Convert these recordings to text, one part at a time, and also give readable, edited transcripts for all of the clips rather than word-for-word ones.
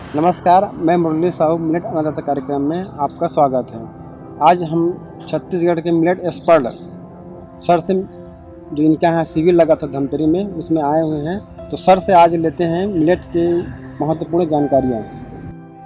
नमस्कार, मैं मुरली साहू मिलेट अन्नदाता कार्यक्रम में आपका स्वागत है। आज हम छत्तीसगढ़ के मिलेट एक्सपर्ट सर से जो इनके यहाँ शिविर लगा था धमतरी में, उसमें आए हुए हैं। तो सर से आज लेते हैं मिलेट की महत्वपूर्ण जानकारियाँ।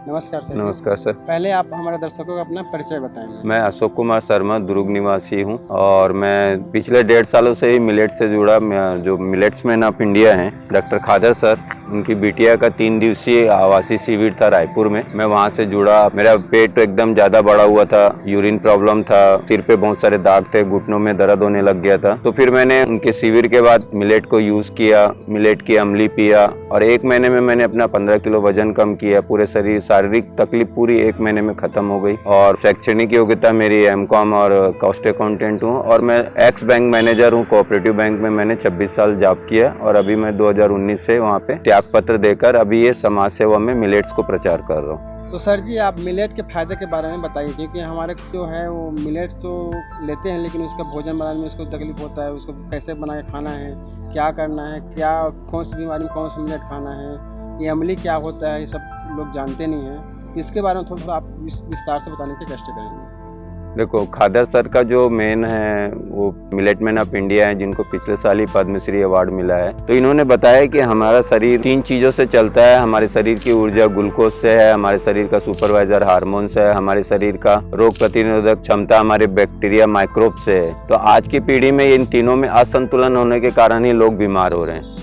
नमस्कार सर। नमस्कार सर। पहले आप हमारे दर्शकों को अपना परिचय बताएंगे। मैं अशोक कुमार शर्मा दुर्ग निवासी हूं और मैं पिछले 1.5 सालों से ही मिलेट से जुड़ा। जो मिलेट्समैन ऑफ इंडिया हैं डॉक्टर खादर सर, उनकी बिटिया का 3 दिवसीय आवासीय शिविर था रायपुर में। मैं वहां से जुड़ा। मेरा पेट एकदम ज़्यादा बड़ा हुआ था, यूरिन प्रॉब्लम था, सिर पे बहुत सारे दाग थे, घुटनों में दर्द होने लग गया था। तो फिर मैंने उनके शिविर के बाद मिलेट को यूज़ किया, मिलेट की अमली पिया और 1 महीने में मैंने अपना 15 किलो वजन कम किया। पूरे शारीरिक तकलीफ पूरी 1 महीने में खत्म हो गई। और शैक्षणिक योग्यता मेरी एमकॉम और कॉस्ट अकाउंटेंट हूँ और मैं एक्स बैंक मैनेजर हूँ। कोऑपरेटिव बैंक में मैंने 26 साल जॉब किया और अभी मैं 2019 से वहाँ पे त्याग पत्र देकर अभी ये समाज सेवा में मिलेट्स को प्रचार कर रहा हूँ। तो सर जी, आप मिलेट के फायदे के बारे में बताइए, क्योंकि हमारे जो है वो मिलेट तो लेते हैं लेकिन उसका भोजन बनाने में उसको तकलीफ होता है। उसको कैसे बना के खाना है, क्या करना है, क्या कौन सी बीमारी में कौन सा मिलेट खाना है, ये अमली क्या होता है, ये सब लोग जानते नहीं हैं। इसके बारे में थोड़ा आप विस्तार से बताने की कष्ट करेंगे। देखो, खादर सर का जो मेन है वो मिलेटमैन ऑफ इंडिया है, जिनको पिछले साल ही पद्मश्री अवार्ड मिला है। तो इन्होंने बताया कि हमारा शरीर 3 चीज़ों से चलता है। हमारे शरीर की ऊर्जा ग्लूकोज से है, हमारे शरीर का सुपरवाइजर हार्मोन से है, हमारे शरीर का रोग प्रतिरोधक क्षमता हमारे बैक्टीरिया माइक्रोब से है। तो आज की पीढ़ी में इन तीनों में असंतुलन होने के कारण ही लोग बीमार हो रहे हैं।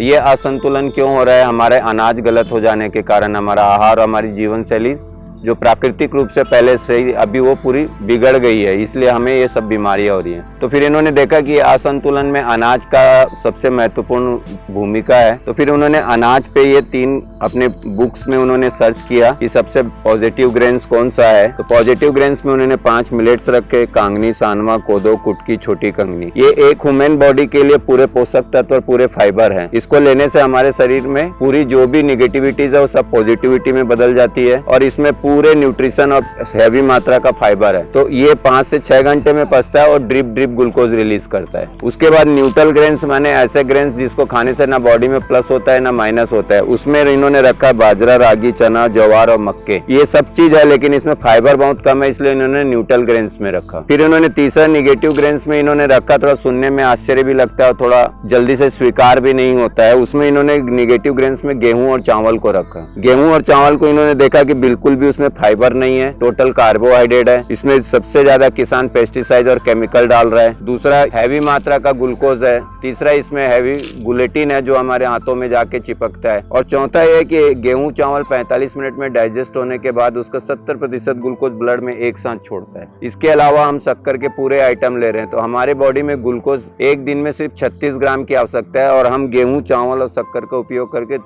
ये असंतुलन क्यों हो रहा है? हमारे अनाज गलत हो जाने के कारण, हमारा आहार और हमारी जीवन शैली जो प्राकृतिक रूप से पहले से ही अभी वो पूरी बिगड़ गई है, इसलिए हमें ये सब बीमारियां हो रही हैं। तो फिर इन्होंने देखा कि असंतुलन में अनाज का सबसे महत्वपूर्ण भूमिका है। तो फिर उन्होंने अनाज पे ये 3 अपने बुक्स में उन्होंने सर्च किया कि सबसे पॉजिटिव ग्रेन्स कौन सा है। तो पॉजिटिव ग्रेन्स में उन्होंने 5 मिलेट्स रखे: कांगनी, सानवा, कोदो, कुटकी, छोटी कंगनी। ये एक ह्यूमन बॉडी के लिए पूरे पोषक तत्व और पूरे फाइबर है। इसको लेने से हमारे शरीर में पूरी जो भी निगेटिविटीज है वो सब पॉजिटिविटी में बदल जाती है और इसमें पूरे न्यूट्रिशन और हैवी मात्रा का फाइबर है। तो ये 5 से 6 घंटे में पचता है और ड्रिप ग्लूकोज रिलीज करता है। उसके बाद न्यूट्रल ग्रेन्स माने ऐसे ग्रेन्स जिसको खाने से ना बॉडी में प्लस होता है ना माइनस होता है। उसमें इन्होंने रखा बाजरा, रागी, चना, ज्वार और मक्के। ये सब चीज है लेकिन इसमें फाइबर बहुत कम है, इसलिए इन्होंने न्यूट्रल ग्रेन्स में रखा। फिर इन्होंने तीसरा निगेटिव ग्रेन्स में इन्होंने रखा, थोड़ा सुनने में आश्चर्य भी लगता है और थोड़ा जल्दी से स्वीकार भी नहीं होता है। उसमें इन्होंने निगेटिव ग्रेन्स में गेहूं और चावल को रखा। गेहूं और चावल को इन्होंने देखा कि बिल्कुल भी उसमें फाइबर नहीं है, टोटल कार्बोहाइड्रेट है। इसमें सबसे ज्यादा किसान पेस्टिसाइड और केमिकल डाल रहा है। दूसरा हैवी मात्रा का ग्लूकोज है। तीसरा इसमें हैवी गुलेटिन है जो हमारे हाथों में जाके चिपकता है। और चौथा ये कि गेहूं चावल 45 मिनट में डाइजेस्ट होने के बाद उसका 70% ग्लूकोज ब्लड में एक साथ छोड़ता है। इसके अलावा हम शक्कर के पूरे आइटम ले रहे हैं, तो हमारे बॉडी में ग्लूकोज एक दिन में सिर्फ 36 ग्राम की आवश्यकता है और हम गेहूं चावल और शक्कर का उपयोग करके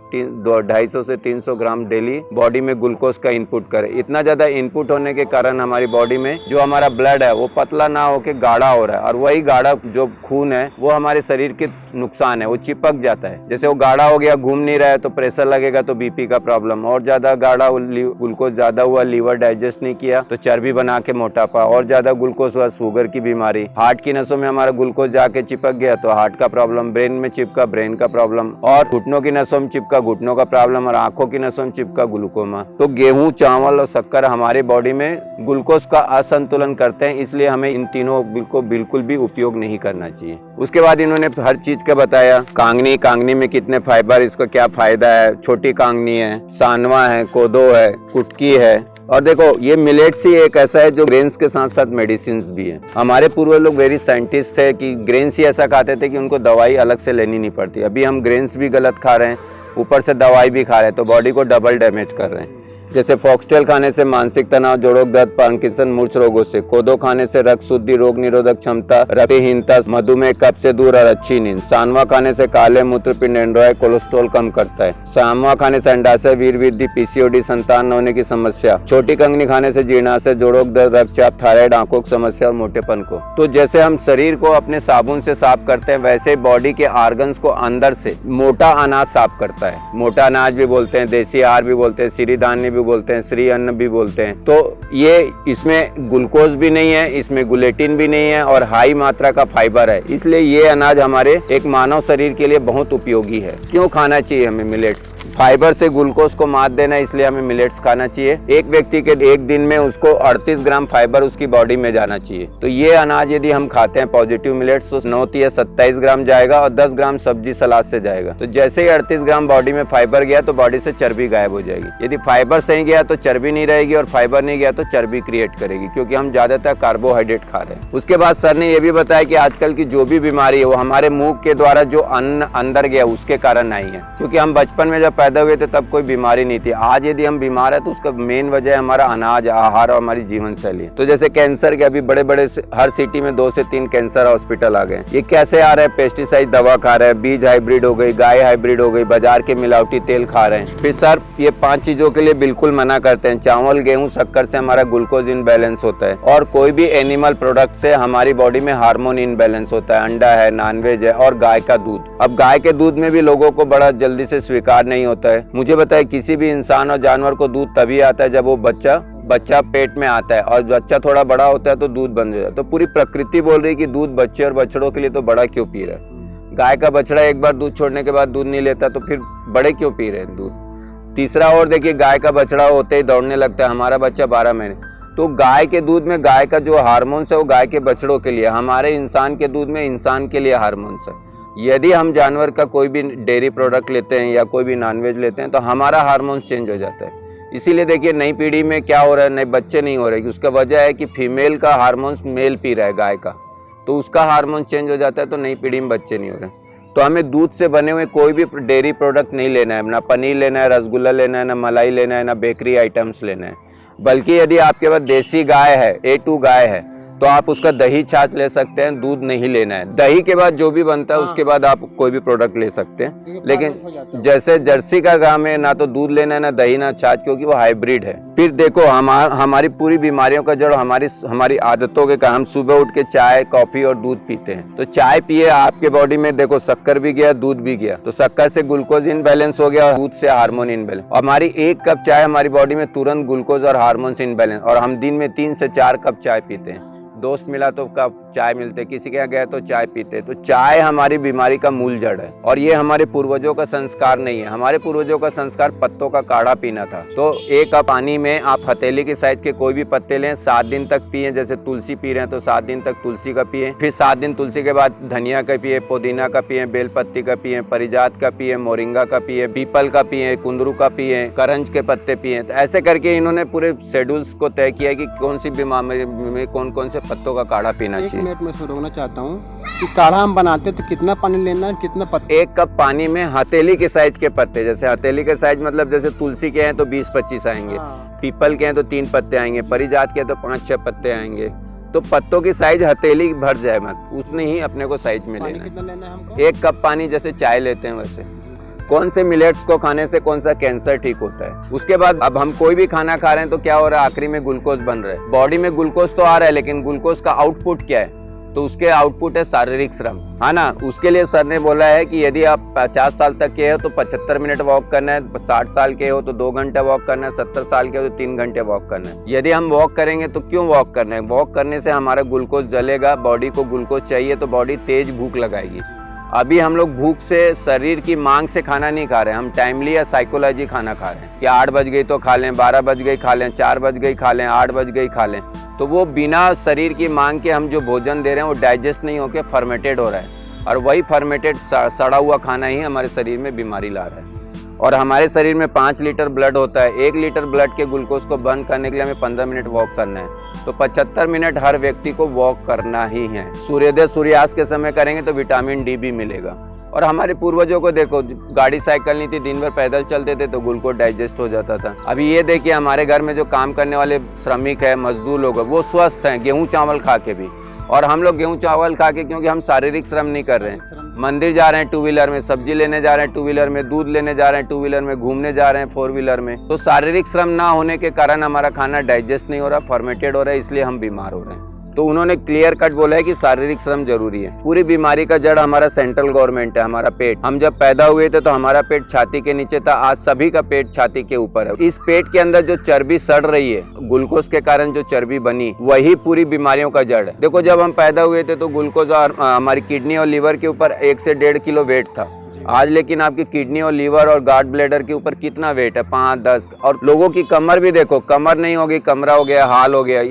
250 से 300 ग्राम डेली बॉडी में ग्लूकोज का इनपुट करें। इतना ज्यादा इनपुट होने के कारण हमारी बॉडी में जो हमारा ब्लड है वो पतला ना होके गाढ़ा हो रहा है और वही गाढ़ा जो खून है वो हमारे शरीर के नुकसान है, वो चिपक जाता है। जैसे वो गाढ़ा हो गया, घूम नहीं रहा है तो प्रेशर लगेगा तो बीपी का प्रॉब्लम, और ज्यादा गाढ़ा ग्लूकोज ज्यादा हुआ, लीवर डाइजेस्ट नहीं किया तो चर्बी बना के मोटापा, और ज्यादा ग्लूकोज हुआ शुगर की बीमारी, हार्ट की नसों में हमारा ग्लूकोज जाके चिपक गया तो हार्ट का प्रॉब्लम, ब्रेन में चिपका ब्रेन का प्रॉब्लम, और घुटनों की नसों में चिपका घुटनों का प्रॉब्लम, और आंखों की नसों में चिपका ग्लूकोमा। तो गेहूं, चावल और शक्कर हमारे बॉडी में ग्लूकोज का असंतुलन करते हैं, इसलिए हमें इन तीनों को बिल्कुल भी उपयोग नहीं करना चाहिए। उसके बाद इन्होंने हर चीज का बताया। कांगनी में कितने फाइबर, इसका क्या फायदा है, छोटी कांगनी है, सानवा है, कोदो है, कुटकी है। और देखो, ये मिलेट्स ही एक ऐसा है जो ग्रेन्स के साथ साथ मेडिसिन भी है। हमारे पूर्व लोग वेरी साइंटिस्ट थे कि ग्रेन्स ही ऐसा खाते थे कि उनको दवाई अलग से लेनी नहीं पड़ती। अभी हम ग्रेन्स भी गलत खा रहे हैं, ऊपर से दवाई भी खा रहे हैं, तो बॉडी को डबल डैमेज कर रहे हैं। जैसे फॉक्सटेल खाने से मानसिक तनाव, जोड़ों दर्द, पार्किंसन, मूर्छ रोगों से, कोदो खाने से रक्त शुद्धि, रोग निरोधक क्षमता, रक्तहीनता, मधुमेह, कब्ज से दूर और अच्छी नींद। सानवा खाने से काले मूत्रपिंड, एंड्रॉयड, कोलेस्ट्रॉल कम करता है। सानवा खाने से अंडाशय, वीर वृद्धि, पीसीओडी, संतान न होने की समस्या। छोटी कंगनी खाने से जीर्णाशय, जोड़ों दर्द, रक्तचाप, थायराइड, आंखों की समस्या और मोटेपन को। तो जैसे हम शरीर को अपने साबुन से साफ करते हैं, वैसे बॉडी के ऑर्गन्स को अंदर से मोटा अनाज साफ करता है। मोटा अनाज भी बोलते हैं, देसी आहार भी बोलते हैं, सिरी धान्य भी बोलते हैं, श्री अन्न भी बोलते हैं। तो ये इसमें ग्लूकोज भी नहीं है, इसमें ग्लूटेन भी नहीं है और हाई मात्रा का फाइबर है, इसलिए ये अनाज हमारे एक मानव शरीर के लिए बहुत उपयोगी है। क्यों खाना चाहिए हमें मिलेट्स? फाइबर से ग्लूकोज को मात देना, इसलिए हमें मिलेट्स खाना चाहिए। एक व्यक्ति के एक दिन में उसको 38 ग्राम फाइबर उसकी बॉडी में जाना चाहिए। तो ये अनाज यदि हम खाते हैं पॉजिटिव मिलेट्स तो 9 या 27 ग्राम जाएगा और 10 ग्राम सब्जी सलाद से जाएगा। तो जैसे ही 38 ग्राम बॉडी में फाइबर गया तो बॉडी से चर्बी गायब हो जाएगी। यदि फाइबर सही गया तो चर्बी नहीं रहेगी और फाइबर नहीं गया तो चर्बी क्रिएट करेगी, क्योंकि हम ज्यादातर कार्बोहाइड्रेट खा रहे हैं। उसके बाद सर ने यह भी बताया कि आजकल की जो भी बीमारी है वो हमारे मुंह के द्वारा जो अन्न अंदर गया उसके कारण आई है, क्योंकि हम बचपन में जब पैदा हुए थे तब कोई बीमारी नहीं थी। आज यदि हम बीमार है तो उसका मेन वजह है हमारा अनाज, आहार और हमारी जीवन शैली। तो जैसे कैंसर के अभी बड़े बड़े हर सिटी में 2 से 3 कैंसर हॉस्पिटल आ गए। ये कैसे आ रहा है? पेस्टिसाइड दवा खा रहे हैं, बीज हाइब्रिड हो गई, गाय हाइब्रिड हो गई, बाजार के मिलावटी तेल खा रहे हैं। फिर सर ये 5 चीजों के लिए बिल्कुल मना करते हैं। चावल, गेहूं, शक्कर से हमारा ग्लूकोज इनबैलेंस होता है और कोई भी एनिमल प्रोडक्ट से हमारी बॉडी में हार्मोन इनबैलेंस होता है। अंडा है, नॉनवेज है और गाय का दूध। अब गाय के दूध में भी लोगों को बड़ा जल्दी से स्वीकार नहीं होता है। मुझे बताए किसी भी इंसान और जानवर को दूध तभी आता है जब वो बच्चा पेट में आता है और बच्चा थोड़ा बड़ा होता है तो दूध बंद हो जाता है। तो पूरी प्रकृति बोल रही है कि दूध बच्चे और बछड़ों के लिए तो बड़ा क्यों पी रहा है? गाय का बछड़ा एक बार दूध छोड़ने के बाद दूध नहीं लेता तो फिर बड़े क्यों पी रहे हैं दूध? तीसरा और देखिए, गाय का बछड़ा होते ही दौड़ने लगता है, हमारा बच्चा 12 महीने। तो गाय के दूध में गाय का जो हार्मोन्स है वो गाय के बछड़ों के लिए, हमारे इंसान के दूध में इंसान के लिए हार्मोन्स है। यदि हम जानवर का कोई भी डेयरी प्रोडक्ट लेते हैं या कोई भी नॉनवेज लेते हैं तो हमारा हार्मोन्स चेंज हो जाता है। इसीलिए देखिए नई पीढ़ी में क्या हो रहा है, नए बच्चे नहीं हो रहे। उसका वजह है कि फीमेल का हार्मोन्स मेल पी रहा है गाय का, तो उसका हार्मोन चेंज हो जाता है तो नई पीढ़ी में बच्चे नहीं हो रहे। तो हमें दूध से बने हुए कोई भी डेयरी प्रोडक्ट नहीं लेना है, ना पनीर लेना है, रसगुल्ला लेना है, ना मलाई लेना है, ना बेकरी आइटम्स लेना है। बल्कि यदि आपके पास देसी गाय है, A2 गाय है, तो आप उसका दही छाछ ले सकते हैं, दूध नहीं लेना है। दही के बाद जो भी बनता है उसके बाद आप कोई भी प्रोडक्ट ले सकते हैं। लेकिन जैसे जर्सी का गाय में ना तो दूध लेना है, ना दही, ना छाछ, क्योंकि वो हाइब्रिड है। फिर देखो हमारी पूरी बीमारियों का जड़ हमारी आदतों के कारण। हम सुबह उठ के चाय, कॉफी और दूध पीते हैं। तो चाय पिए, आपके बॉडी में देखो शक्कर भी गया, दूध भी गया। तो शक्कर से ग्लूकोज इनबैलेंस हो गया, दूध से हार्मोन इनबैलेंस। हमारी 1 कप चाय हमारी बॉडी में तुरंत ग्लूकोज और हार्मोन्स इनबैलेंस। और हम दिन में 3 से 4 कप चाय पीते हैं। दोस्त मिला तो कप चाय मिलते, किसी के यहाँ गए तो चाय पीते। तो चाय हमारी बीमारी का मूल जड़ है और ये हमारे पूर्वजों का संस्कार नहीं है। हमारे पूर्वजों का संस्कार पत्तों का काढ़ा पीना था। तो 1 कप पानी में आप हथेली के साइज के कोई भी पत्ते लें, 7 दिन तक पिए। जैसे तुलसी पी रहे हैं तो 7 दिन तक तुलसी का पिए, फिर 7 दिन तुलसी के बाद धनिया का पिए, पुदीना का पिए, बेलपत्ती का पिए, परिजात का पिए, मोरिंगा का पिए, पीपल का पिए, कुंदरू का पिए, करंज के पत्ते पिए। तो ऐसे करके इन्होंने पूरे शेड्यूल्स को तय किया कि कौन सी बीमारी में कौन कौन से पत्तों का काढ़ा पीना चाहिए। 1 मिनट में रोकना चाहता हूँ कि काढ़ा हम बनाते तो कितना पानी लेना है, कितना पत्ते? 1 कप पानी में हथेली के साइज के पत्ते, जैसे हथेली के साइज मतलब जैसे तुलसी के हैं तो 20-25 आएंगे, पीपल के हैं तो 3 पत्ते आएंगे, परिजात के हैं तो 5-6 पत्ते आएंगे। तो पत्तों की साइज हथेली भर जाए मत, उतने ही अपने को साइज में लेना है। 1 कप पानी जैसे चाय लेते हैं वैसे। कौन से मिलेट्स को खाने से कौन सा कैंसर ठीक होता है। उसके बाद अब हम कोई भी खाना खा रहे हैं तो क्या हो रहा है, आखिरी में ग्लूकोज बन रहा है। बॉडी में ग्लूकोज तो आ रहा है, लेकिन ग्लूकोज का आउटपुट क्या है? तो उसके आउटपुट है शारीरिक श्रम, है ना। उसके लिए सर ने बोला है कि यदि आप 50 साल तक के हो तो 75 मिनट वॉक करना है, 60 साल के हो तो 2 घंटे वॉक करना है, 70 साल के हो तो 3 घंटे वॉक करना है। यदि हम वॉक करेंगे तो क्यों वॉक करना है? वॉक करने से हमारा ग्लूकोज जलेगा, बॉडी को ग्लूकोज चाहिए तो बॉडी तेज भूख लगाएगी। अभी हम लोग भूख से, शरीर की मांग से खाना नहीं खा रहे हैं, हम टाइमली या साइकोलॉजी खाना खा रहे हैं कि 8 बज गई तो खा लें, 12 बज गई खा लें, 4 बज गई खा लें, 8 बज गई खा लें। तो वो बिना शरीर की मांग के हम जो भोजन दे रहे हैं वो डाइजेस्ट नहीं होकर फर्मेटेड हो रहा है और वही फर्मेटेड सड़ा हुआ खाना ही हमारे शरीर में बीमारी ला रहा है। और हमारे शरीर में 5 लीटर ब्लड होता है। 1 लीटर ब्लड के ग्लूकोज को बर्न करने के लिए हमें 15 मिनट वॉक करना है। तो 75 मिनट हर व्यक्ति को वॉक करना ही है। सूर्योदय सूर्यास्त के समय करेंगे तो विटामिन डी भी मिलेगा। और हमारे पूर्वजों को देखो, गाड़ी साइकिल नहीं थी, दिन भर पैदल चलते थे तो ग्लूकोज डाइजेस्ट हो जाता था। अभी ये देखिए हमारे घर में जो काम करने वाले श्रमिक है, मजदूर लोग हैं, वो स्वस्थ हैं गेहूँ चावल खा के भी। और हम लोग गेहूँ चावल खा के, क्योंकि हम शारीरिक श्रम नहीं कर रहे हैं। मंदिर जा रहे हैं 2 व्हीलर में, सब्जी लेने जा रहे हैं 2 व्हीलर में, दूध लेने जा रहे हैं 2 व्हीलर में, घूमने जा रहे हैं 4 व्हीलर में। तो शारीरिक श्रम ना होने के कारण हमारा खाना डाइजेस्ट नहीं हो रहा, फर्मेटेड हो रहा है, इसलिए हम बीमार हो रहे हैं। तो उन्होंने क्लियर कट बोला है कि शारीरिक श्रम जरूरी है। पूरी बीमारी का जड़ हमारा सेंट्रल गवर्नमेंट है, हमारा पेट। हम जब पैदा हुए थे तो हमारा पेट छाती के नीचे था, आज सभी का पेट छाती के ऊपर है। इस पेट के अंदर जो चर्बी सड़ रही है, ग्लूकोज के कारण जो चर्बी बनी, वही पूरी बीमारियों का जड़ है। देखो जब हम पैदा हुए थे तो ग्लूकोज और हमारी किडनी और लीवर के ऊपर 1 से 1.5 किलो वेट था। आज लेकिन आपकी किडनी और लीवर और गार्ड ब्लैडर के ऊपर कितना वेट है, 5-10। और लोगों की कमर भी देखो, कमर नहीं होगी, कमरा हो गया, हाल हो गया,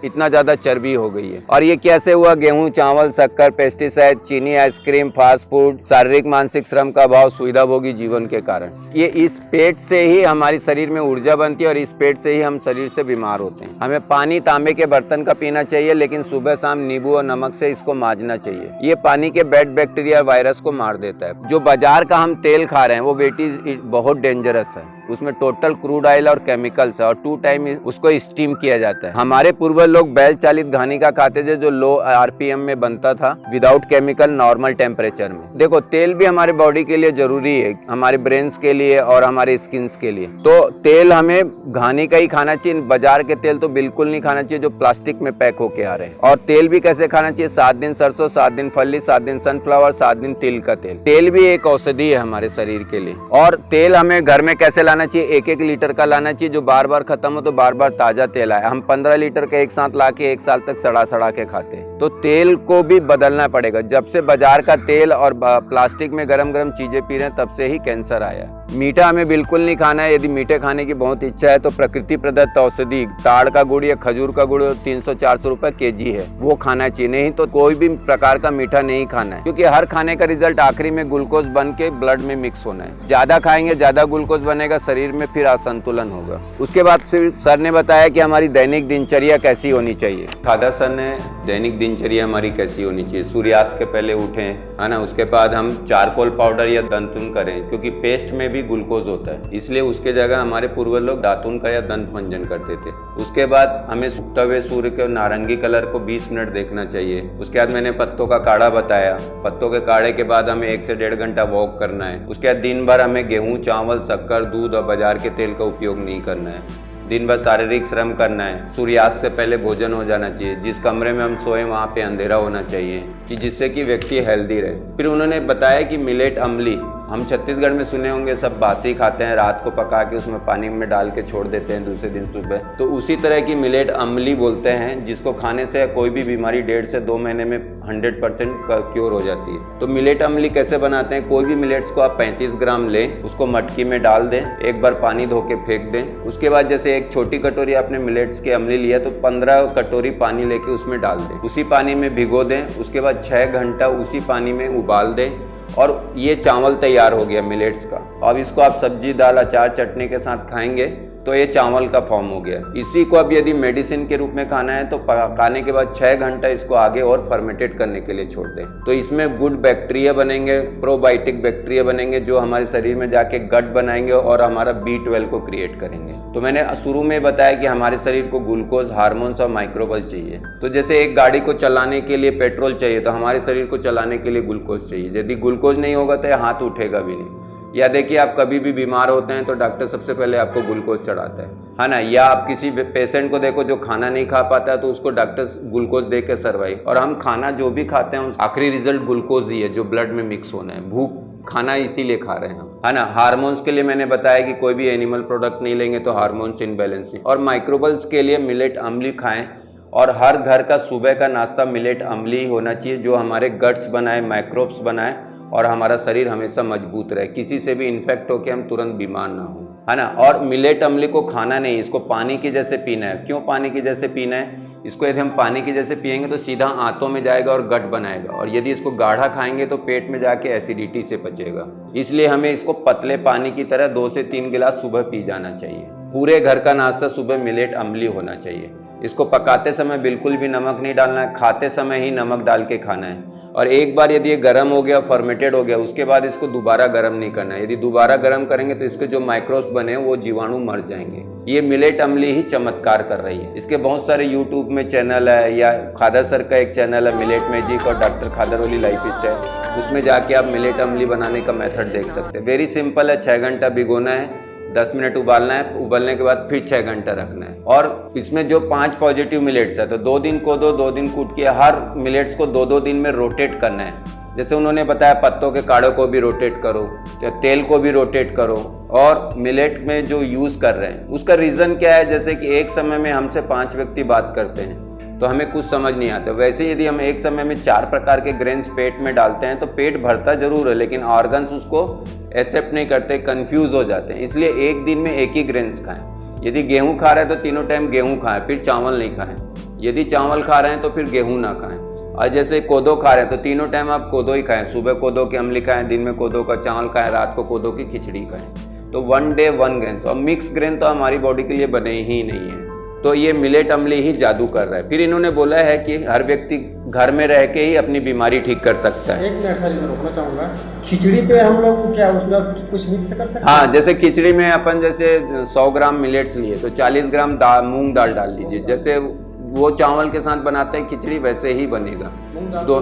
इतना ज्यादा चर्बी हो गई है। और ये कैसे हुआ? गेहूं, चावल, शक्कर, पेस्टिसाइड, चीनी, आइसक्रीम, फास्ट फूड, शारीरिक मानसिक श्रम का अभाव, सुविधाभोगी जीवन के कारण। ये इस पेट से ही हमारे शरीर में ऊर्जा बनती है और इस पेट से ही हम शरीर से बीमार होते हैं। हमें पानी तांबे के बर्तन का पीना चाहिए, लेकिन सुबह शाम नींबू और नमक से इसको मांजना चाहिए। ये पानी के बैड बैक्टीरिया वायरस को मार देता है। जो बाजार का हम तेल खा रहे हैं वो वेट बहुत डेंजरस है। उसमें टोटल क्रूड ऑयल और केमिकल्स है और 2 टाइम उसको स्टीम किया जाता है। हमारे पूर्वज लोग बैल चालित घानी का खाते थे जो लो आरपीएम में बनता था, विदाउट केमिकल, नॉर्मल टेम्परेचर में। देखो तेल भी हमारे बॉडी के लिए जरूरी है, हमारे ब्रेन्स के लिए और हमारे स्किन्स के लिए। तो तेल हमें घानी का ही खाना चाहिए। बाजार के तेल तो बिल्कुल नहीं खाना चाहिए जो प्लास्टिक में पैक होके आ रहे हैं। और तेल भी कैसे खाना चाहिए? 7 दिन सरसों, 7 दिन फली, 7 दिन सनफ्लावर, 7 दिन तिल का तेल। तेल भी एक औषधि है हमारे शरीर के लिए। और तेल हमें घर में कैसे लाना चाहिए? 1-1 लीटर का लाना चाहिए, जो बार बार खत्म हो तो बार बार ताजा तेल आए। हम 15 लीटर का एक साथ ला के 1 साल तक सड़ा के खाते हैं। तो तेल को भी बदलना पड़ेगा। जब से बाजार का तेल और प्लास्टिक में गरम चीजें पी रहे हैं तब से ही कैंसर आया। मीठा हमें बिल्कुल नहीं खाना है। यदि मीठे खाने की बहुत इच्छा है तो प्रकृति प्रदत्त औषधि ताड़ का गुड़ या खजूर का गुड़ 300-400 रुपए केजी है, वो खाना चाहिए। नहीं तो कोई भी प्रकार का मीठा नहीं खाना है, क्योंकि हर खाने का रिजल्ट आखिरी में ग्लूकोज बन के ब्लड में मिक्स होना है। ज्यादा खाएंगे ज्यादा ग्लूकोज बनेगा, शरीर में फिर असंतुलन होगा। उसके बाद फिर सर ने बताया कि हमारी दैनिक दिनचर्या कैसी होनी चाहिए। खादर सर ने दैनिक दिनचर्या हमारी कैसी होनी चाहिए? सूर्यास्त के पहले उठें, है ना। उसके बाद हम चारकोल पाउडर या दंतुन करें, क्योंकि पेस्ट में भी ग्लूकोज होता है, इसलिए उसके जगह हमारे पूर्वज लोग दातुन का या दंत मंजन करते थे। उसके बाद हमें उगते हुए सूर्य के नारंगी कलर को 20 मिनट देखना चाहिए। उसके बाद मैंने पत्तों का काढ़ा बताया। पत्तों के काढ़े के बाद हमें 1 से 1.5 घंटा वॉक करना है। उसके बाद दिन भर हमें गेहूं, चावल, शक्कर, दूध और बाजार के तेल का उपयोग नहीं करना है। दिन भर शारीरिक श्रम करना है। सूर्यास्त से पहले भोजन हो जाना चाहिए। जिस कमरे में हम सोए वहाँ पे अंधेरा होना चाहिए, कि जिससे कि व्यक्ति हेल्दी रहे। फिर उन्होंने बताया कि मिलेट अम्ली, हम छत्तीसगढ़ में सुने होंगे सब बासी खाते हैं, रात को पका के उसमें पानी में डाल के छोड़ देते हैं, दूसरे दिन सुबह। तो उसी तरह की मिलेट अम्ली बोलते हैं, जिसको खाने से कोई भी बीमारी 1.5 से 2 महीने में 100% क्योर हो जाती है। तो मिलेट अम्ली कैसे बनाते हैं? कोई भी मिलेट्स को आप 35 ग्राम लें, उसको मटकी में डाल दें, एक बार पानी धो के फेंक दें। उसके बाद जैसे एक छोटी कटोरी आपने मिलेट्स की अम्ली लिया तो 15 कटोरी पानी लेके उसमें डाल दें, उसी पानी में भिगो दें। उसके बाद 6 घंटा उसी पानी में उबाल दें और ये चावल तैयार हो गया मिलेट्स का। अब इसको आप सब्जी, दाल, अचार, चटनी के साथ खाएंगे तो ये चावल का फॉर्म हो गया। इसी को अब यदि मेडिसिन के रूप में खाना है तो पकाने के बाद 6 घंटा इसको आगे और फर्मेंटेट करने के लिए छोड़ दें। तो इसमें गुड बैक्टीरिया बनेंगे, प्रोबायोटिक बैक्टीरिया बनेंगे, जो हमारे शरीर में जाके गट बनाएंगे और हमारा B12 को क्रिएट करेंगे। तो मैंने शुरू में बताया कि हमारे शरीर को ग्लूकोज, हार्मोन्स और माइक्रोबल चाहिए। तो जैसे एक गाड़ी को चलाने के लिए पेट्रोल चाहिए, तो हमारे शरीर को चलाने के लिए ग्लूकोज चाहिए। यदि ग्लूकोज नहीं होगा तो हाथ उठेगा भी नहीं। या देखिए, आप कभी भी बीमार होते हैं तो डॉक्टर सबसे पहले आपको ग्लूकोज चढ़ाता है ना। या आप किसी पेशेंट को देखो जो खाना नहीं खा पाता है तो उसको डॉक्टर ग्लूकोज दे के सर्वाइव। और हम खाना जो भी खाते हैं आखिरी रिजल्ट ग्लूकोज ही है, जो ब्लड में मिक्स होना है। भूख खाना इसीलिए खा रहे हैं हम, है ना। हार्मोन्स के लिए मैंने बताया कि कोई भी एनिमल प्रोडक्ट नहीं लेंगे तो हार्मोन्स इनबैलेंस। और माइक्रोबल्स के लिए मिलेट अम्ली खाएं। और हर घर का सुबह का नाश्ता मिलेट अम्ली ही होना चाहिए, जो हमारे गट्स बनाए, माइक्रोब्स बनाए और हमारा शरीर हमेशा मजबूत रहे, किसी से भी इन्फेक्ट होकर हम तुरंत बीमार ना हो, है ना। और मिलेट अम्ली को खाना नहीं, इसको पानी की जैसे पीना है। क्यों पानी की जैसे पीना है? इसको यदि हम पानी की जैसे पिएंगे तो सीधा आंतों में जाएगा और गट बनाएगा, और यदि इसको गाढ़ा खाएंगे तो पेट में जाके एसिडिटी से पचेगा। इसलिए हमें इसको पतले पानी की तरह 2 से 3 गिलास सुबह पी जाना चाहिए। पूरे घर का नाश्ता सुबह मिलेट अम्ली होना चाहिए। इसको पकाते समय बिल्कुल भी नमक नहीं डालना है, खाते समय ही नमक डाल के खाना है। और एक बार यदि ये गर्म हो गया, फर्मेंटेड हो गया, उसके बाद इसको दोबारा गर्म नहीं करना है। यदि दोबारा गर्म करेंगे तो इसके जो माइक्रोब्स बने वो जीवाणु मर जाएंगे। ये मिलेट अम्ली ही चमत्कार कर रही है। इसके बहुत सारे यूट्यूब में चैनल है, या खादर सर का एक चैनल है मिलेट मैजिक और डॉक्टर खादर वाली लाइफ स्टाइल, उसमें जाके आप मिलेट अम्ली बनाने का मेथड देख सकते हैं। वेरी सिंपल है। 6 घंटा भिगोना है, 10 मिनट उबालना है, उबलने के बाद फिर 6 घंटा रखना है। और इसमें जो 5 पॉजिटिव मिलेट्स है तो 2 दिन कोदो 2 दिन कुटकी, हर मिलेट्स को 2-2 दिन में रोटेट करना है। जैसे उन्होंने बताया पत्तों के काढ़े को भी रोटेट करो, या तेल को भी रोटेट करो। और मिलेट में जो यूज़ कर रहे हैं उसका रीज़न क्या है, जैसे कि एक समय में हमसे 5 व्यक्ति बात करते हैं तो हमें कुछ समझ नहीं आता। वैसे यदि हम एक समय में 4 प्रकार के ग्रेन्स पेट में डालते हैं तो पेट भरता जरूर है, लेकिन ऑर्गन्स उसको एक्सेप्ट नहीं करते, कंफ्यूज हो जाते हैं। इसलिए एक दिन में एक ही ग्रेन्स खाएं। यदि गेहूँ खा रहे हैं तो तीनों टाइम गेहूँ खाएं, फिर चावल नहीं खाएं। यदि चावल खा रहे हैं तो फिर गेहूँ ना खाएं। और जैसे कोदो खा रहे हैं तो तीनों टाइम आप कोदो ही खाएं। सुबह कोदो की अमली खाएं, दिन में कोदो का चावल खाएं, रात को कोदो की खिचड़ी खाएं। तो 1 डे 1 ग्रेन्स। और मिक्स ग्रेन तो हमारी बॉडी के लिए बने ही नहीं है। तो ये मिलेट अमली ही जादू कर रहा है। फिर इन्होंने बोला है कि हर व्यक्ति घर में रह के ही अपनी बीमारी ठीक कर सकता है। एक मिनट सर मैं रोकना चाहूँगा, खिचड़ी पे हम लोग क्या उसमें कुछ मिक्स कर सकते हैं? हाँ, जैसे खिचड़ी में अपन जैसे 100 ग्राम मिलेट्स लिए तो 40 ग्राम मूंग दाल डाल लीजिए। जैसे वो चावल के साथ बनाते हैं खिचड़ी वैसे ही बनेगा।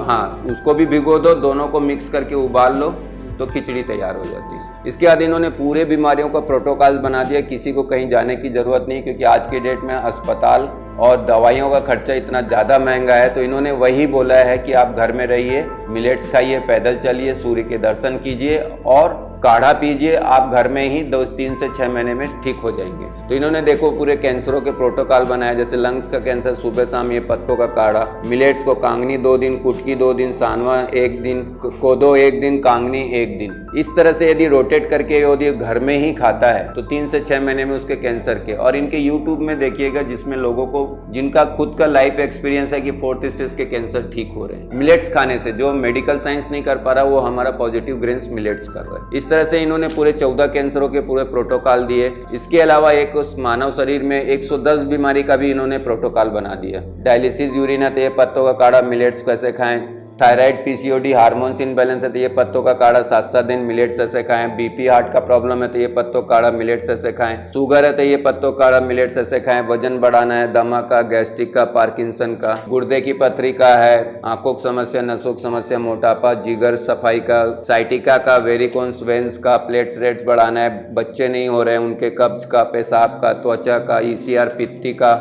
हाँ, उसको भी भिगो दो, दोनों को मिक्स करके उबाल लो तो खिचड़ी तैयार हो जाती है। इसके बाद इन्होंने पूरे बीमारियों का प्रोटोकॉल बना दिया। किसी को कहीं जाने की ज़रूरत नहीं, क्योंकि आज की डेट में अस्पताल और दवाइयों का खर्चा इतना ज़्यादा महंगा है। तो इन्होंने वही बोला है कि आप घर में रहिए, मिलेट्स खाइए, पैदल चलिए, सूर्य के दर्शन कीजिए और काढ़ा पीजिए। आप घर में ही 3 से 6 महीने में ठीक हो जाएंगे। तो इन्होंने देखो पूरे कैंसरों के प्रोटोकॉल बनाए। जैसे लंग्स का कैंसर सुबह शाम ये पत्तों का काढ़ा, मिलेट्स को कांगनी 2 दिन, कुटकी 2 दिन, सानवा 1 दिन, कोदो 1 दिन, कांगनी 1 दिन। इस तरह से यदि रोटेट करके यदि घर में ही खाता है तो 3 से 6 महीने में उसके कैंसर के। और इनके यूट्यूब में देखिएगा जिसमें लोगों को जिनका खुद का लाइफ एक्सपीरियंस है कि 4th स्टेज के कैंसर ठीक हो रहे हैं मिलेट्स खाने से। जो मेडिकल साइंस नहीं कर पा रहा वो हमारा पॉजिटिव ग्रेन्स मिलेट्स कर रहा है। इस तरह से इन्होंने पूरे 14 कैंसरों के पूरे प्रोटोकॉल दिए। इसके अलावा एक मानव शरीर में 110 बीमारी का भी इन्होंने प्रोटोकॉल बना दिया। डायलिसिस यूरिन है तो ये पत्तों का काढ़ा मिलेट्स कैसे खाएं। थायराइड पीसीओडी हार्मोन्स इनबैलेंस है तो ये पत्तों का काढ़ा 7-7 दिन मिलेट्स ऐसे खाएं। बीपी हार्ट का प्रॉब्लम है तो ये पत्तों काढ़ा मिलेट्स ऐसे खाएं। शुगर है तो ये पत्तों काढ़ा मिलेट्स ऐसे खाएं। वजन बढ़ाना है, दमा का, गैस्ट्रिक का, पार्किंसन का, गुर्दे की पथरी का है, आंखों की समस्या, नसों की समस्या, मोटापा, जिगर सफाई का, साइटिका का, वेरिकोन्स वेन्स का, प्लेट्स रेट्स बढ़ाना है, बच्चे नहीं हो रहे हैं उनके, कब्ज का, पेशाब का, त्वचा का, ECR पित्ती का,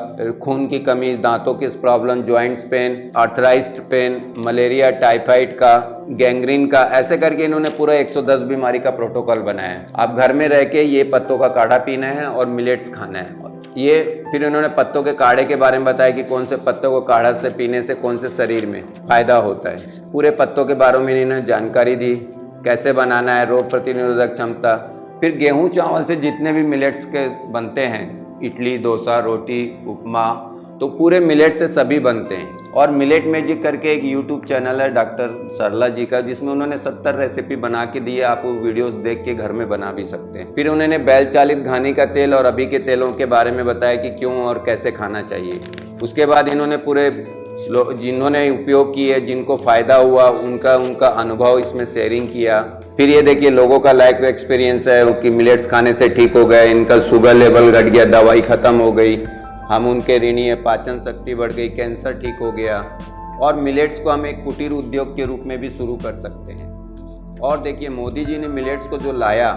खून की कमी, दांतों की problem, joints pain, arthritis pain, malaria, typhoid का, गैंग्रीन का। ऐसे करके इन्होंने पूरा 110 बीमारी का प्रोटोकॉल बनाया है। आप घर में रह के ये पत्तों का काढ़ा पीना है और मिलेट्स खाना है। ये फिर इन्होंने पत्तों के काढ़े के बारे में बताया कि कौन से पत्तों को काढ़ा से पीने से कौन से शरीर में फायदा होता है। पूरे पत्तों के बारे में इन्होंने जानकारी दी, कैसे बनाना है, रोग प्रतिरोधक क्षमता। फिर गेहूँ चावल से जितने भी मिलेट्स के बनते हैं, इडली, डोसा, रोटी, उपमा, तो पूरे मिलेट से सभी बनते हैं। और मिलेट मैजिक करके एक यूट्यूब चैनल है डॉक्टर सरला जी का, जिसमें उन्होंने 70 रेसिपी बना के दी है। आप वो वीडियोस देख के घर में बना भी सकते हैं। फिर उन्होंने बैल चालित घानी का तेल और अभी के तेलों के बारे में बताया कि क्यों और कैसे खाना चाहिए। उसके बाद इन्होंने पूरे जिन्होंने उपयोग किए, जिनको फ़ायदा हुआ, उनका अनुभव इसमें शेयरिंग किया। फिर ये देखिए लोगों का लाइफ एक्सपीरियंस है कि मिलेट्स खाने से ठीक हो गए, इनका शुगर लेवल घट गया, दवाई ख़त्म हो गई, हम उनके ऋणी है, पाचन शक्ति बढ़ गई, कैंसर ठीक हो गया। और मिलेट्स को हम एक कुटीर उद्योग के रूप में भी शुरू कर सकते हैं। और देखिए मोदी जी ने मिलेट्स को जो लाया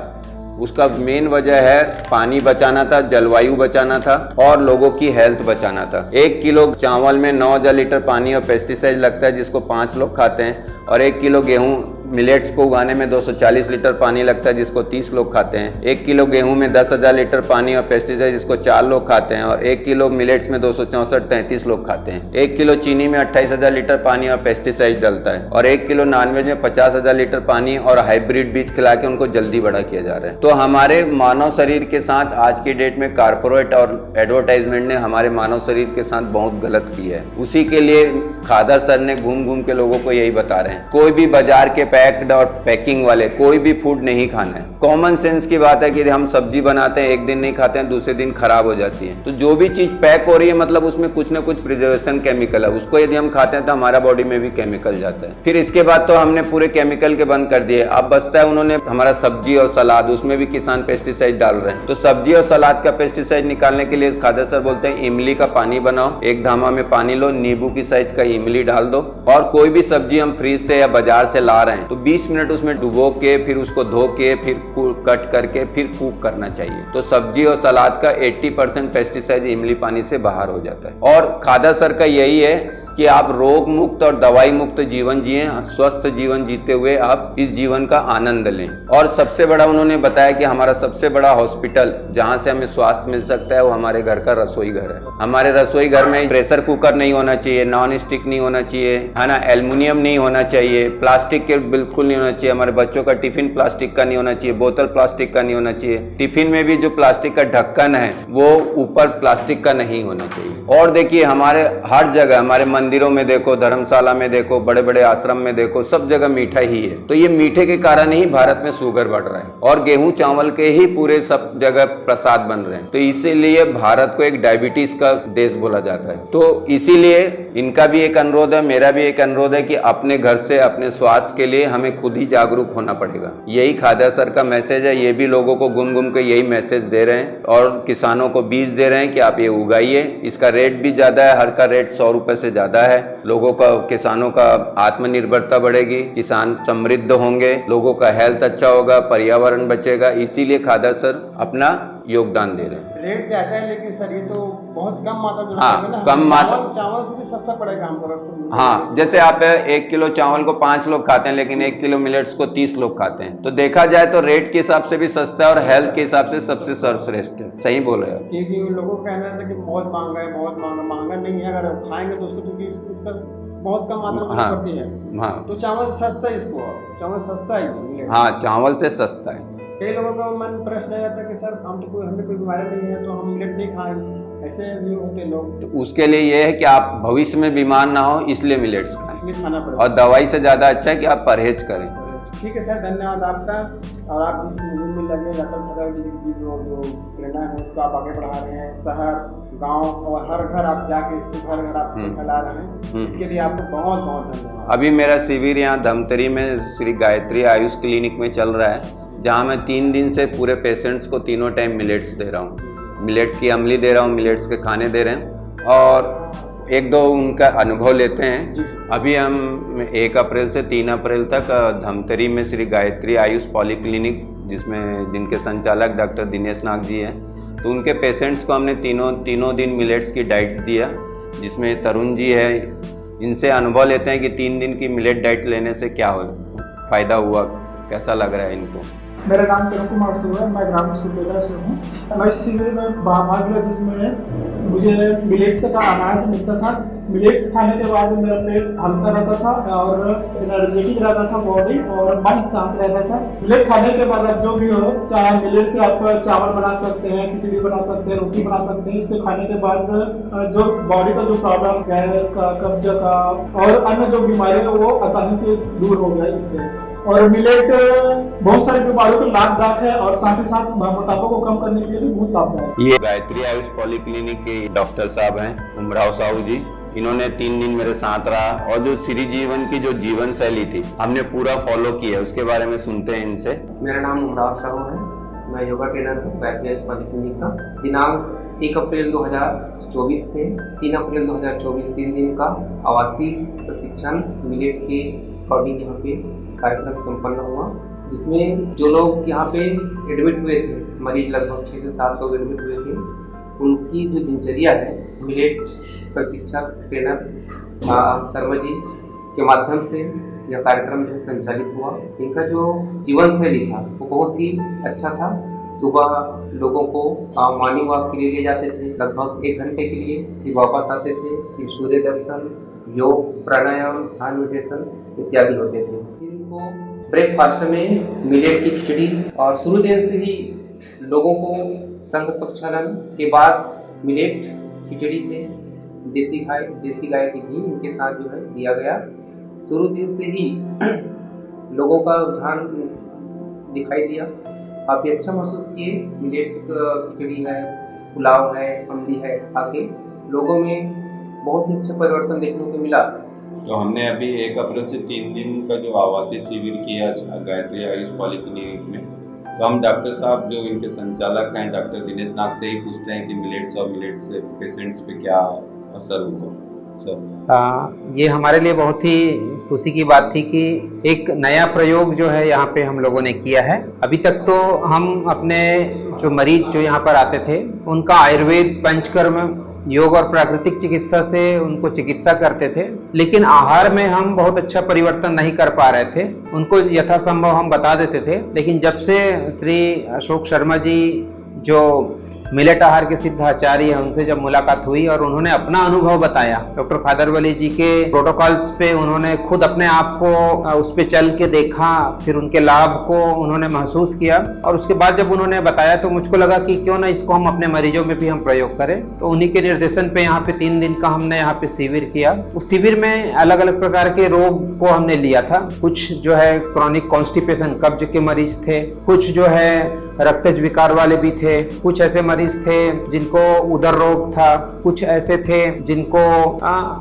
उसका मेन वजह है पानी बचाना था, जलवायु बचाना था और लोगों की हेल्थ बचाना था। 1 किलो चावल में 9000 लीटर पानी और पेस्टिसाइड लगता है, जिसको 5 लोग खाते हैं। और 1 किलो गेहूँ मिलेट्स को उगाने में 240 लीटर पानी लगता है, जिसको 30 लोग खाते हैं। 1 किलो गेहूं में 10,000 लीटर पानी और पेस्टिसाइड, जिसको 4 लोग खाते हैं। और 1 किलो मिलेट्स में 264-33 लोग खाते हैं। 1 किलो चीनी में 28,000 लीटर पानी और पेस्टिसाइड डलता है। और 1 किलो नॉनवेज में 50,000 लीटर पानी और हाइब्रिड बीज खिला के उनको जल्दी बड़ा किया जा रहा है। तो हमारे मानव शरीर के साथ आज की डेट में कारपोरेट और एडवर्टाइजमेंट ने हमारे मानव शरीर के साथ बहुत गलत किया है। उसी के लिए खादर सर ने घूम घूम के लोगों को यही बता रहे हैं, कोई भी बाजार के पैक्ड और पैकिंग वाले कोई भी फूड नहीं खाना है। कॉमन सेंस की बात है कि हम सब्जी बनाते हैं, एक दिन नहीं खाते हैं, दूसरे दिन खराब हो जाती है। तो जो भी चीज पैक हो रही है मतलब उसमें कुछ ना कुछ प्रिजर्वेशन केमिकल है, उसको यदि हम खाते हैं तो हमारा बॉडी में भी केमिकल जाता है। फिर इसके बाद तो हमने पूरे केमिकल के बंद कर दिए। अब बचता है उन्होंने हमारा सब्जी और सलाद, उसमें भी किसान पेस्टिसाइड डाल रहे हैं। तो सब्जी और सलाद का पेस्टिसाइड निकालने के लिए खादर सर बोलते हैं इमली का पानी बनाओ, एक धामा में पानी लो, नींबू की साइज का इमली डाल दो। और कोई भी सब्जी हम फ्रीज से या बाजार से ला रहे हैं हैं तो 20 मिनट उसमें डुबो के फिर उसको धो के फिर कट करके फिर कुक करना चाहिए। तो सब्जी और सलाद का 80% पेस्टिसाइड इमली पानी से बाहर हो जाता है। और खादा सर का यही है कि आप रोग मुक्त और दवाई मुक्त जीवन जिए, स्वस्थ जीवन जीते हुए आप इस जीवन का आनंद लें। और सबसे बड़ा उन्होंने बताया कि हमारा सबसे बड़ा हॉस्पिटल जहां से हमें स्वास्थ्य मिल सकता है वो हमारे घर का रसोई घर है। हमारे रसोई घर में प्रेशर कुकर नहीं होना चाहिए, नॉन स्टिक नहीं होना चाहिए, है ना, एल्युमिनियम नहीं होना चाहिए, प्लास्टिक के बिल्कुल नहीं होना चाहिए। हमारे बच्चों का टिफिन प्लास्टिक का नहीं होना चाहिए, बोतल प्लास्टिक का नहीं होना चाहिए। टिफिन में भी जो प्लास्टिक का ढक्कन है वो ऊपर प्लास्टिक का नहीं होना चाहिए। और देखिए हमारे हर जगह, हमारे मंदिरों में देखो, धर्मशाला में देखो, बड़े बड़े आश्रम में देखो, सब जगह मीठा ही है। तो ये मीठे के कारण ही भारत में शुगर बढ़ रहा है और गेहूं चावल के ही पूरे सब जगह प्रसाद बन रहे हैं। तो इसीलिए भारत को एक डायबिटीज का देश बोला जाता है। तो इसीलिए इनका भी एक अनुरोध है, मेरा भी एक अनुरोध है कि अपने घर से अपने स्वास्थ्य के लिए हमें खुद ही जागरूक होना पड़ेगा। यही खादा सर का मैसेज है। ये भी लोगों को घूम घूम के यही मैसेज दे रहे हैं और किसानों को बीज दे रहे हैं कि आप ये उगाइए। इसका रेट भी ज्यादा है, हर का रेट 100 रुपए से ज्यादा है। लोगों का, किसानों का आत्मनिर्भरता बढ़ेगी, किसान समृद्ध होंगे, लोगों का हेल्थ अच्छा होगा, पर्यावरण बचेगा। इसीलिए खादा सर अपना योगदान दे रहे हैं। रेट ज्यादा है लेकिन सर ये तो बहुत कम मात्रा में हाँ, कम मात्रा। चावल से भी सस्ता पड़ेगा हमको। हाँ, जैसे आप 1 किलो चावल को 5 लोग खाते हैं लेकिन 1 किलो मिलेट्स को 30 लोग खाते हैं। तो देखा जाए तो रेट के हिसाब से भी सस्ता है और हेल्थ के हिसाब से सबसे सर्वश्रेष्ठ है। सही बोल रहे हो। क्योंकि लोगों का कहना था कि बहुत महंगा है, बहुत महंगा। महंगा नहीं है, अगर खाएंगे तो उसको, क्योंकि इसका बहुत कम मात्रा में पड़ती है। हाँ, तो चावल सस्ता है, इसको चावल सस्ता है। हाँ, चावल से सस्ता है। कई लोगों का मन प्रश्न रहता है कि सर हम तो हमें कोई बीमारी नहीं है तो हम मिलेट नहीं खाएं, ऐसे भी होते लोग। तो उसके लिए ये है कि आप भविष्य में बीमार ना हो, इसलिए मिलेट्स खाएं, इसलिए खाना पड़ेगा। और दवाई से ज़्यादा अच्छा है कि आप परहेज करें। ठीक है सर, धन्यवाद आपका। और आप जिस मुहिम में लगे डॉक्टर खादा जी जो प्रेरणा है उसको आप आगे बढ़ा रहे हैं, शहर गांव और हर घर आप जाके इसको घर घर आप फैला रहे हैं, इसके लिए आपको बहुत बहुत धन्यवाद। अभी मेरा शिविर यहाँ धमतरी में श्री गायत्री आयुष क्लिनिक में चल रहा है, जहाँ मैं 3 दिन से पूरे पेशेंट्स को तीनों टाइम मिलेट्स दे रहा हूँ। मिलेट्स की अमली दे रहा हूँ, मिलेट्स के खाने दे रहे हैं और 1-2 उनका अनुभव लेते हैं। अभी हम 1 अप्रैल से 3 अप्रैल तक धमतरी में श्री गायत्री आयुष पॉलीक्लिनिक, जिनके संचालक डॉक्टर दिनेश नाग जी हैं, तो उनके पेशेंट्स को हमने तीनों दिन मिलेट्स की डाइट्स दिया, जिसमें तरुण जी है। इनसे अनुभव लेते हैं कि 3 दिन की मिलेट डाइट लेने से क्या फ़ायदा हुआ, कैसा लग रहा है इनको। मेरा नाम तरुण कुमार सिंह है, मैं ग्राम सुबेदा से हूँ। मैं इस शिविर में भाग लिया जिसमें मुझे मिलेट्स का अनाज मिलता था। मिलेट्स खाने के बाद मेरा पेट हल्का रहता था और एनर्जेटिक रहता था बॉडी, और मन शांत रहता था। मिलेट खाने के बाद आप जो भी हो, चाहे मिलेट से आप चावल बना सकते हैं, खिचड़ी बना सकते हैं, रोटी बना सकते हैं। इसे खाने के बाद जो बॉडी का जो प्रॉब्लम गैस का, कब्ज का और अन्य जो बीमारी है वो आसानी से दूर हो गया इससे। और मिलेट बहुत सारी बीमारियों को लाभदायक है और साथ ही साथ मोटापा को कम करने के लिए भी बहुत लाभदायक है। ये गायत्री आयुष पॉलीक्लिनिक के डॉक्टर साहब हैं उमराव साहू जी। इन्होंने 3 दिन मेरे साथ रहा और जो श्री जीवन की जो जीवन शैली थी हमने पूरा फॉलो किया, उसके बारे में सुनते हैं इनसे। मेरा नाम उमराव साहू है, मैं योगा ट्रेनर हूँ गायत्री आयुष पॉलीक्लिनिक का। दिनांक 1 अप्रैल 2024 से 3 अप्रैल 2024 3 दिन का आवासीय प्रशिक्षण मिलेट के अकॉर्डिंग यहाँ पे कार्यक्रम संपन्न हुआ, जिसमें जो लोग यहाँ पे एडमिट हुए थे, मरीज लगभग 6 से 7 लोग एडमिट हुए थे, उनकी जो दिनचर्या है मिलेट प्रशिक्षक ट्रेनर शर्मा जी के माध्यम से यह कार्यक्रम जो संचालित हुआ। इनका जो जीवन शैली था वो बहुत ही अच्छा था। सुबह लोगों को मॉर्निंग वॉक के लिए ले जाते थे, लगभग 1 घंटे के लिए, फिर वापस आते थे, फिर सूर्य दर्शन, योग, प्राणायाम, ध्यान, मेडिटेशन इत्यादि होते थे। फिर इनको ब्रेकफास्ट में मिलेट की खिचड़ी, और शुरू दिन से ही लोगों को संघ प्रक्षालन के बाद मिलेट खिचड़ी से देसी गाय की घी इनके साथ जो है दिया गया। शुरू दिन से ही लोगों का रुझान दिखाई दिया, काफ़ी अच्छा महसूस किए। मिलेट खिचड़ी है, पुलाव है, अमली है, आके लोगों में बहुत ही अच्छा परिवर्तन देखने को मिला। तो हमने अभी 1 अप्रैल से 3 दिन का जो आवासीय शिविर किया गायत्री आयुष पॉलीक्लिनिक में, तो हम डॉक्टर साहब जो इनके संचालक हैं डॉक्टर दिनेश नाग से ही पूछते हैं कि मिलेट्स और मिलेट्स से पेशेंट्स पे क्या असर हुआ। ये हमारे लिए बहुत ही खुशी की बात थी कि एक नया प्रयोग जो है यहाँ पे हम लोगों ने किया है। अभी तक तो हम अपने जो मरीज जो यहाँ पर आते थे उनका आयुर्वेद, पंचकर्म, योग और प्राकृतिक चिकित्सा से उनको चिकित्सा करते थे, लेकिन आहार में हम बहुत अच्छा परिवर्तन नहीं कर पा रहे थे। उनको यथासंभव हम बता देते थे, लेकिन जब से श्री अशोक शर्मा जी जो मिलेट आहार के सिद्ध आचार्य हैं उनसे जब मुलाकात हुई और उन्होंने अपना अनुभव बताया, डॉक्टर खादरवली जी के प्रोटोकॉल्स पे उन्होंने खुद अपने आप को उस पे चल के देखा, फिर उनके लाभ को उन्होंने महसूस किया और उसके बाद जब उन्होंने बताया तो मुझको लगा कि क्यों ना इसको हम अपने मरीजों में भी हम प्रयोग करें। तो उन्हीं के निर्देशन पे यहाँ पे 3 दिन का हमने यहाँ पे शिविर किया। उस शिविर में अलग अलग प्रकार के रोग को हमने लिया था। कुछ जो है क्रॉनिक कॉन्स्टिपेशन, कब्ज के मरीज थे, कुछ जो है रक्तज विकार वाले भी थे, कुछ ऐसे मरीज थे जिनको उदर रोग था, कुछ ऐसे थे जिनको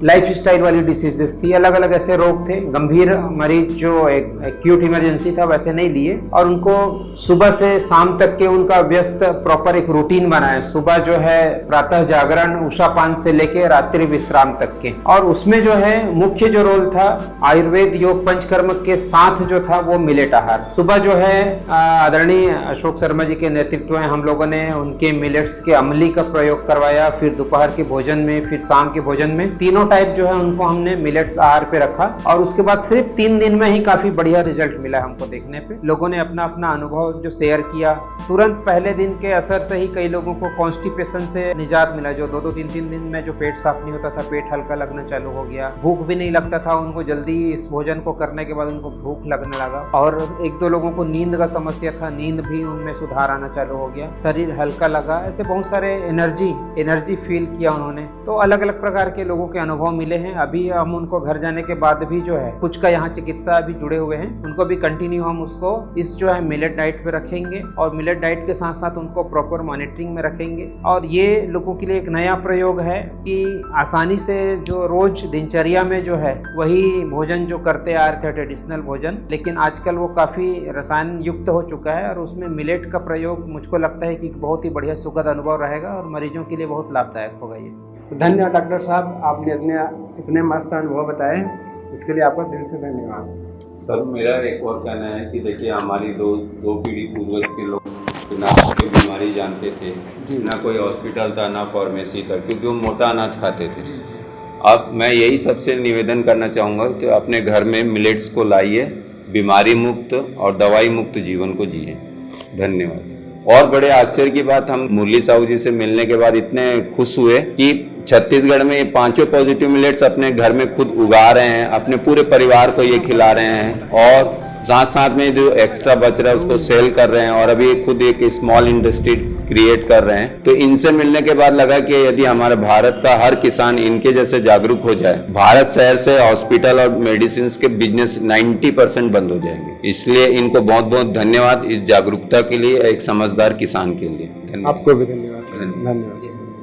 लाइफ स्टाइल वाली डिसीजेस थी, अलग अलग ऐसे रोग थे। गंभीर मरीज जो एक्यूट इमरजेंसी था वैसे नहीं लिए और उनको सुबह से शाम तक के उनका व्यस्त प्रॉपर एक रूटीन बनाया। सुबह जो है प्रातः जागरण, उषापान से लेके रात्रि विश्राम तक के, और उसमें जो है मुख्य जो रोल था आयुर्वेद, योग, पंचकर्म के साथ जो था वो मिलेट आहार। सुबह जो है आदरणीय अशोक शर्मा जी के नेतृत्व में हम लोगों ने उनके मिलेट्स के अमली का प्रयोग करवाया, फिर दोपहर के भोजन में, फिर शाम के भोजन में, तीनों टाइप जो है उनको हमने मिलेट्स आहार पे रखा और उसके बाद सिर्फ 3 दिन में ही काफी बढ़िया रिजल्ट मिला हमको देखने पे। लोगों ने अपना अपना अनुभव जो शेयर किया। तुरंत पहले दिन के असर से ही कई लोगों को कॉन्स्टिपेशन से निजात मिला। जो 2-2, 3-3 दिन में जो पेट साफ नहीं होता था, पेट हल्का लगना चालू हो गया, भूख भी नहीं लगता था उनको, जल्दी इस भोजन को करने के बाद उनको भूख लगने लगा। और 1-2 लोगों को नींद का समस्या था, नींद भी उनमें सुधार आना चालू हो गया, शरीर हल्का लगा। ऐसे बहुत सारे एनर्जी फील किया उन्होंने। तो अलग अलग प्रकार के लोगों के अनुभव मिले हैं। अभी हम उनको घर जाने के बाद भी जो है कुछ का यहाँ चिकित्सा अभी जुड़े हुए हैं, उनको भी कंटिन्यू हम उसको इस जो है मिलेट डाइट पे रखेंगे और मिलेट डाइट के साथ साथ उनको प्रॉपर मॉनिटरिंग में रखेंगे। और ये लोगों के लिए एक नया प्रयोग है कि आसानी से जो रोज दिनचर्या में जो है वही भोजन जो करते आ रहे थे ट्रेडिशनल भोजन, लेकिन आजकल वो काफी रसायन युक्त हो चुका है और उसमें मिलेट का प्रयोग मुझको लगता है कि बहुत ही बढ़िया सुखद अनुभव रहेगा और मरीजों के लिए बहुत लाभदायक होगा ये। धन्यवाद डॉक्टर साहब, आपने इतने मस्त अनुभव बताए, इसके लिए आपका दिल से धन्यवाद। सर मेरा एक और कहना है कि देखिए हमारी दो पीढ़ी पूर्वज के लोग ना कोई बीमारी जानते थे, ना कोई हॉस्पिटल था, ना फार्मेसी था, क्योंकि वो मोटा अनाज खाते थे। अब मैं यही सबसे निवेदन करना चाहूँगा कि अपने घर में मिलेट्स को लाइए, बीमारी मुक्त और दवाई मुक्त जीवन को जिए। धन्यवाद। और बड़े आश्चर्य की बात, हम मुरली साहू जी से मिलने के बाद इतने खुश हुए कि छत्तीसगढ़ में ये 5 पॉजिटिव मिलेट्स अपने घर में खुद उगा रहे हैं, अपने पूरे परिवार को ये खिला रहे हैं और साथ साथ में जो एक्स्ट्रा बच रहा है उसको सेल कर रहे हैं और अभी खुद एक स्मॉल इंडस्ट्री क्रिएट कर रहे हैं। तो इनसे मिलने के बाद लगा कि यदि हमारे भारत का हर किसान इनके जैसे जागरूक हो जाए, भारत शहर से हॉस्पिटल और मेडिसिन के बिजनेस 90% बंद हो जाएंगे। इसलिए इनको बहुत बहुत धन्यवाद इस जागरूकता के लिए, एक समझदार किसान के लिए। आपको भी धन्यवाद। धन्यवाद।